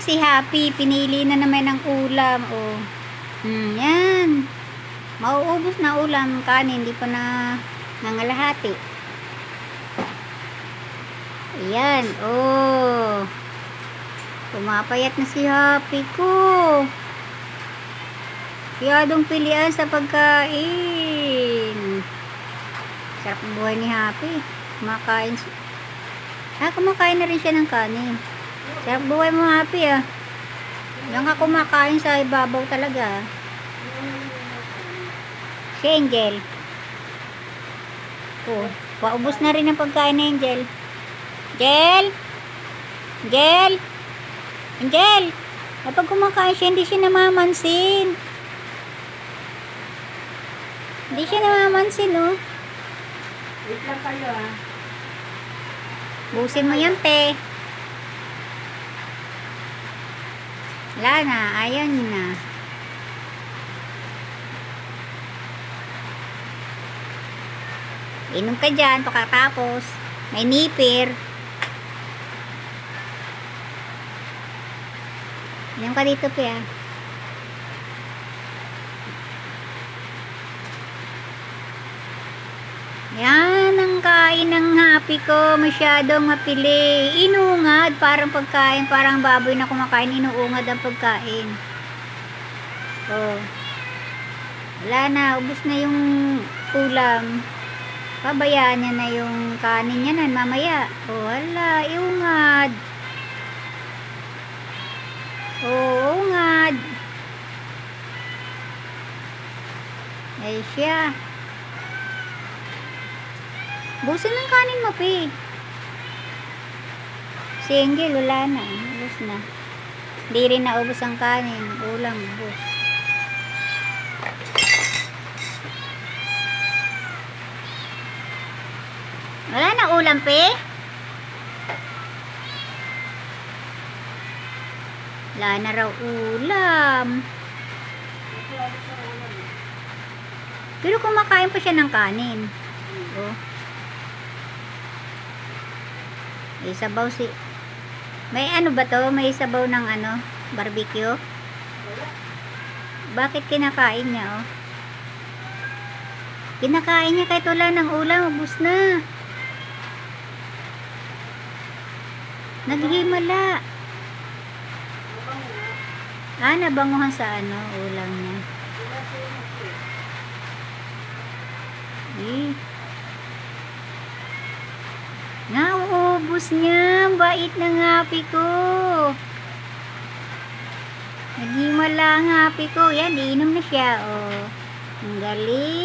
Si Happy, pinili na naman ng ulam. Oh. Yan. Mauubos na ulam, kanin, hindi pa na nangalahati. Ayan, oh. Pumapayat na si Happy ko. Siyadong pilian sa pagkain. Sarap ang buhay ni Happy. Kumakain siya. Kumakain na rin siya ng kanin. Sarap buhay mo, Happy, ah. Yan ka kumakain sa ibabaw talaga. Si Angel. Oh, paubos na rin ang pagkain ni Angel. Angel! Angel! Angel! Kapag kumakain siya, hindi siya namamansin. Hindi siya namamansin, oh. Wait lang kayo, ah. Busin mo yan, te. Wala na, ayaw niya na. Inom ka dyan, pagkatapos. May nipir. Inom ka dito, pe, ah. Yan ang kain ng Happy ko. Masyadong mapili. Inungad. Parang pagkain. Parang baboy na kumakain. Inuungad ang pagkain. Oh. Wala na. Ubus na yung ulam. Pabayaan niya na yung kanin niya na mamaya. Oh, wala. Iungad. Oh, ungad. Ay siya. Busin ng kanin mo, pe. Si Angel, wala na. Ubus na. Hindi rin naubos ang kanin. Ulam, ubus. Wala na ulam, pe. Wala na raw ulam. Pero kumakain pa siya ng kanin. Oh. May sabaw si... May ano ba to? May sabaw ng ano? Barbecue? Bakit kinakain niya, oh? Kinakain niya kahit wala ng ulam. Ubus na. Naghihimala. Nabanguhan sa ano? Ulam niya. Nauubos niya. Bait ng Happy ko. Naghimala ang Happy ko. Yan, iinom na siya. Oh. Ang galing.